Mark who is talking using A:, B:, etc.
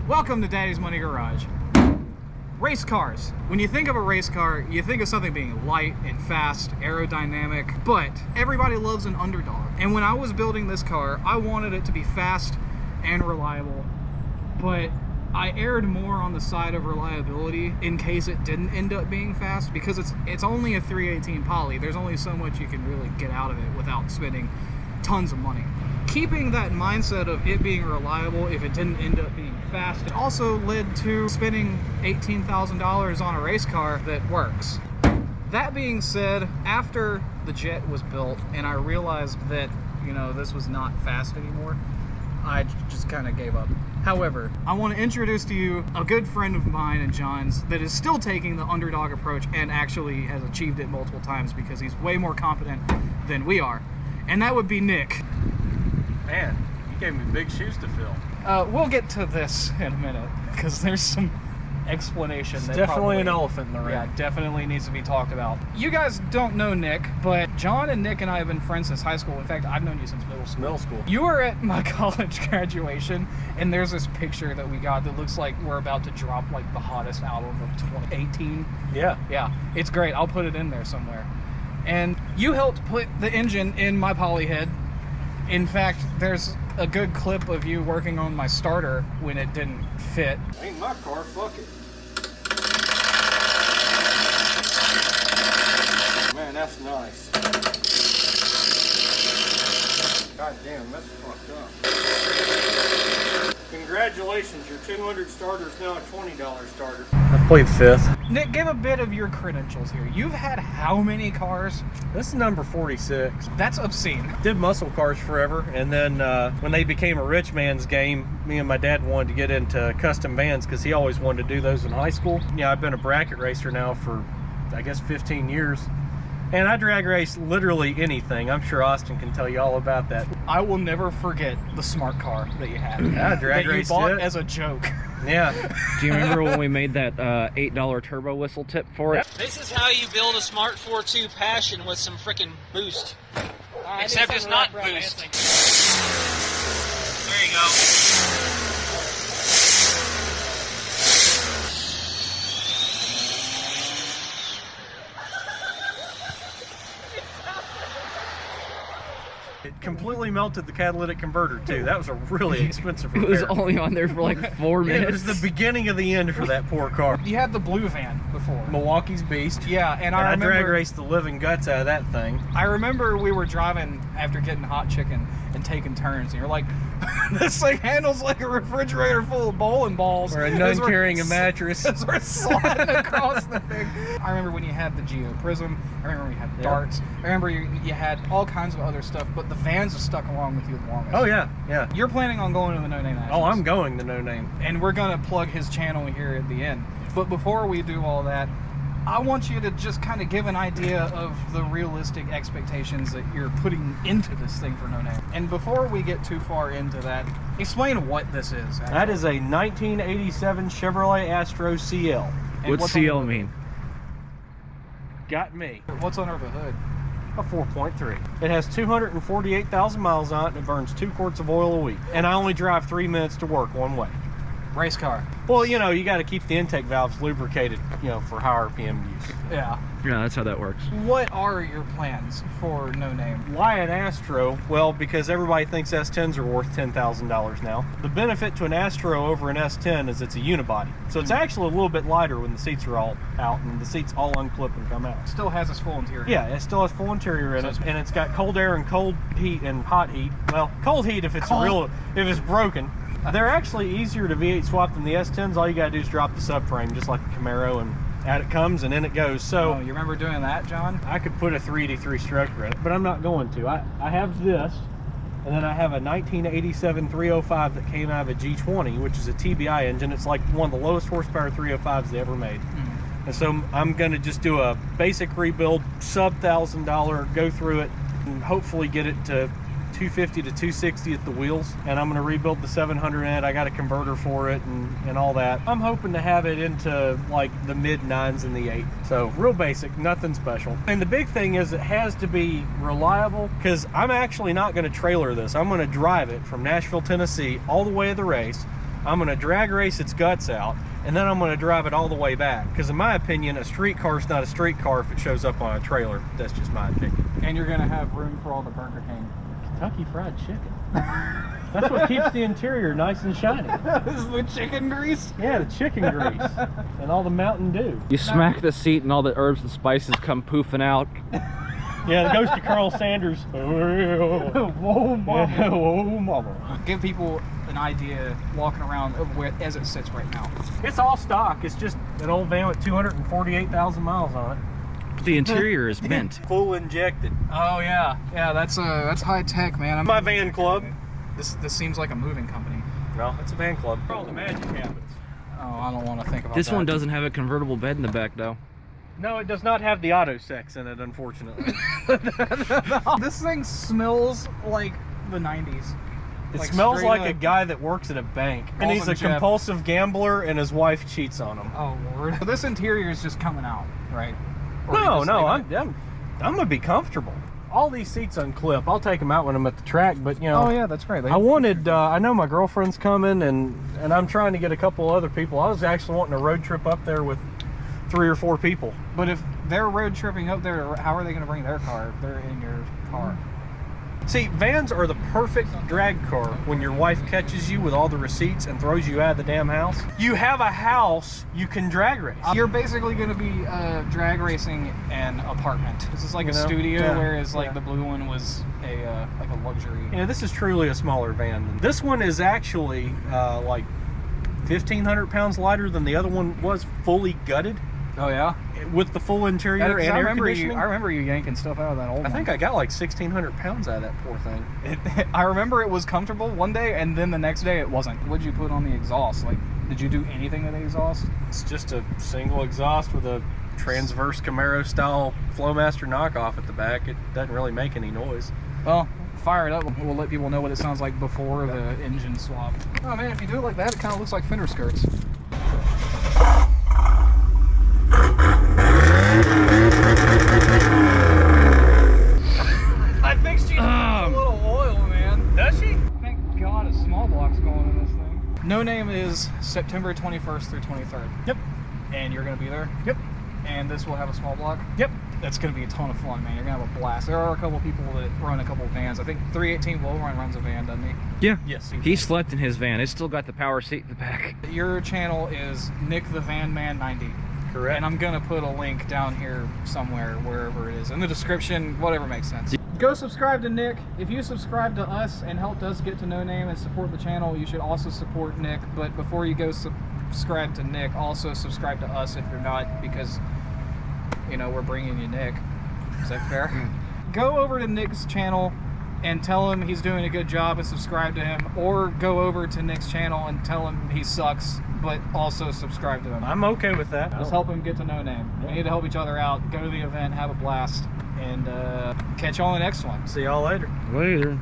A: Welcome to Daddy's Money Garage. Race cars. When you think of a race car, you think of something being light and fast, aerodynamic, but everybody loves an underdog. And when I was building this car, I wanted it to be fast and reliable, but I erred more on the side of reliability in case it didn't end up being fast, because it's only a 318 poly. There's only so much you can really get out of it without spending tons of money. Keeping that mindset of it being reliable if it didn't end up being fast, it also led to spending $18,000 on a race car that works. That being said, after the Jet was built and I realized that, you know, this was not fast anymore, I just kind of gave up. However, I want to introduce to you a good friend of mine and John's that is still taking the underdog approach and actually has achieved it multiple times because he's way more competent than we are. And that would be Nick.
B: Man, you gave me big shoes to fill.
A: We'll get to this in a minute because there's some explanation.
B: It's
A: that
B: definitely
A: probably,
B: an elephant in the room.
A: Yeah, definitely needs to be talked about. You guys don't know Nick, but John and Nick and I have been friends since high school. In fact, I've known you since middle school.
B: Middle school.
A: You were at my college graduation, and there's this picture that we got that looks like we're about to drop like the hottest album of 2018.
B: Yeah.
A: Yeah, it's great. I'll put it in there somewhere. And you helped put the engine in my polyhead. In fact, there's a good clip of you working on my starter when it didn't fit.
B: Ain't my car, fuck it. Man, that's nice. God damn, that's fucked up. Congratulations, your 200 starter is now a $20 starter. I played fifth.
A: Nick, give a bit of your credentials here. You've had how many cars?
B: This is number 46.
A: That's obscene.
B: Did muscle cars forever, and then when they became a rich man's game, me and my dad wanted to get into custom vans because he always wanted to do those in high school. Yeah, I've been a bracket racer now for, I guess, 15 years. And I drag race literally anything. I'm sure Austin can tell you all about that.
A: I will never forget the smart car that you had.
B: Yeah, drag
A: that
B: raced
A: you bought
B: it
A: as a joke.
B: Yeah.
C: Do you remember when we made that $8 turbo whistle tip for it?
D: This is how you build a Smart 4.2 Passion with some freaking boost. Except it's not boost. There you go.
B: It completely melted the catalytic converter too. That was a really expensive repair.
C: It was only on there for like 4 minutes.
B: It was the beginning of the end for that poor car.
A: You had the blue van before.
B: Milwaukee's Beast.
A: Yeah, and
B: I
A: remember
B: drag raced the living guts out of that thing.
A: I remember we were driving after getting hot chicken and taking turns, and you're like, this thing handles like a refrigerator full of bowling balls.
B: Or a nun carrying a mattress.
A: As we're sliding across the thing. I remember when you had the Geo Prism. I remember when you had the darts. I remember you had all kinds of other stuff, but the vans have stuck along with you the longest.
B: Oh yeah, yeah.
A: You're planning on going to the No Name Nationals.
B: Oh, I'm going to No Name.
A: And we're gonna plug his channel here at the end. But before we do all that, I want you to just kind of give an idea of the realistic expectations that you're putting into this thing for No Name. And before we get too far into that, explain what this is. Actually.
B: That is a 1987 Chevrolet Astro CL.
A: And
C: What's CL mean?
B: Got me.
A: What's under the hood?
B: A 4.3. It has 248,000 miles on it and it burns 2 quarts of oil a week. And I only drive 3 minutes to work one way.
A: Race car.
B: Well, you know, you got to keep the intake valves lubricated, you know, for high RPM use.
A: Yeah.
C: Yeah, that's how that works.
A: What are your plans for No Name?
B: Why an Astro? Well, because everybody thinks S10s are worth $10,000 now. The benefit to an Astro over an S10 is it's a unibody. So it's actually a little bit lighter when the seats are all out and the seats all unclip and come out.
A: Still has its full interior.
B: Yeah, it still has full interior in it, and it's got cold air and cold heat and hot heat. Well, cold heat if it's if it's broken. They're actually easier to V8 swap than the S10s. All you gotta do is drop the subframe just like a Camaro and out it comes and in it goes. So
A: you remember doing that, John?
B: I could put a 383 stroker in it, but I'm not going to. I have this, and then I have a 1987 305 that came out of a G20, which is a TBI engine. It's like one of the lowest horsepower 305s they ever made. And so I'm gonna just do a basic rebuild, sub $1,000, go through it, and hopefully get it to 250 to 260 at the wheels, and I'm going to rebuild the 700 in it. I got a converter for it and all that. I'm hoping to have it into like the mid 9s and the 8. So real basic, nothing special. And the big thing is it has to be reliable, because I'm actually not going to trailer this. I'm going to drive it from Nashville, Tennessee all the way to the race, I'm going to drag race its guts out, and then I'm going to drive it all the way back. Because in my opinion, a street car is not a street car if it shows up on a trailer. That's just my opinion.
A: And you're gonna have room for all the Burger King.
B: Kentucky Fried Chicken. That's what keeps the interior nice and shiny.
A: This is the chicken grease?
B: Yeah, the chicken grease. And all the Mountain Dew.
C: You smack the seat and all the herbs and spices come poofing out.
B: Yeah, it goes to Colonel Sanders. Whoa, mama. Yeah, whoa, mama.
A: Give people an idea walking around of where as it sits right now.
B: It's all stock. It's just an old van with 248,000 miles on it.
C: The interior is mint.
B: Full injected.
A: Oh yeah, yeah. That's high tech, man.
B: My van club.
A: This seems like a moving company.
B: No, it's a van club. Where all the magic happens.
A: Oh, I don't want to think about
C: This
A: that.
C: one doesn't have a convertible bed in the back, though.
B: No, it does not have the auto sex in it, unfortunately.
A: This thing smells like the 90s.
B: It
A: Like
B: smells
A: straight
B: like
A: up.
B: a guy that works at a bank. And he's a
A: Awesome, Jeff.
B: compulsive gambler and his wife cheats on him.
A: Oh Lord. So this interior is just coming out, right? Or you
B: No,
A: just
B: no,
A: leaving
B: I'm gonna be comfortable. All these seats unclip. I'll take them out when I'm at the track, but you know.
A: Oh yeah, that's great.
B: I wanted, I know my girlfriend's coming and I'm trying to get a couple other people. I was actually wanting a road trip up there with 3 or 4 people.
A: But if they're road tripping up there, how are they going to bring their car if they're in your car?
B: See, vans are the perfect drag car when your wife catches you with all the receipts and throws you out of the damn house. You have a house you can drag race.
A: You're basically going to be drag racing an apartment. This is like a studio,
B: Yeah.
A: whereas like
B: Yeah.
A: the blue one was a like a luxury.
B: Yeah, this is truly a smaller van. This one is actually like 1,500 pounds lighter than the other one was, fully gutted
A: Oh yeah.
B: with the full interior
A: Yeah, 'cause
B: and
A: I
B: air
A: remember
B: conditioning.
A: I remember you yanking stuff out of that old
B: I
A: one.
B: think I got like 1,600 pounds out of that poor thing.
A: I remember it was comfortable one day, and then the next day it wasn't. What'd you put on the exhaust? Like, did you do anything to the exhaust?
B: It's just a single exhaust with a transverse Camaro style Flowmaster knockoff at the back. It doesn't really make any noise.
A: Well, fire it up. We'll let people know what it sounds like before the engine swap. Oh man, if you do it like that, it kind of looks like fender skirts. I think she needs a little oil, man.
B: Does she?
A: Thank God a small block's going in this thing. No Name is September 21st through 23rd.
B: Yep.
A: And you're going to be there?
B: Yep.
A: And this will have a small block?
B: Yep.
A: That's going to be a ton of fun, man. You're going to have a blast. There are a couple people that run a couple vans. I think 318 Will Run runs a van, doesn't he?
C: Yeah.
B: Yes.
C: He slept in his van. It's still got the power seat in the back.
A: Your channel is Nick the Van Man 90.
B: Correct.
A: And I'm going to put a link down here somewhere, wherever it is. In the description, whatever makes sense. Go subscribe to Nick. If you subscribe to us and helped us get to No Name and support the channel, you should also support Nick. But before you go subscribe to Nick, also subscribe to us if you're not, because, you know, we're bringing you Nick. Is that fair? Go over to Nick's channel and tell him he's doing a good job and subscribe to him, or go over to Nick's channel and tell him he sucks, but also subscribe to him.
B: I'm okay with that.
A: Just help him get to No Name.
B: Yeah.
A: We need to help each other out. Go to the event, have a blast, and catch you on the next one.
B: See y'all later.
C: Later.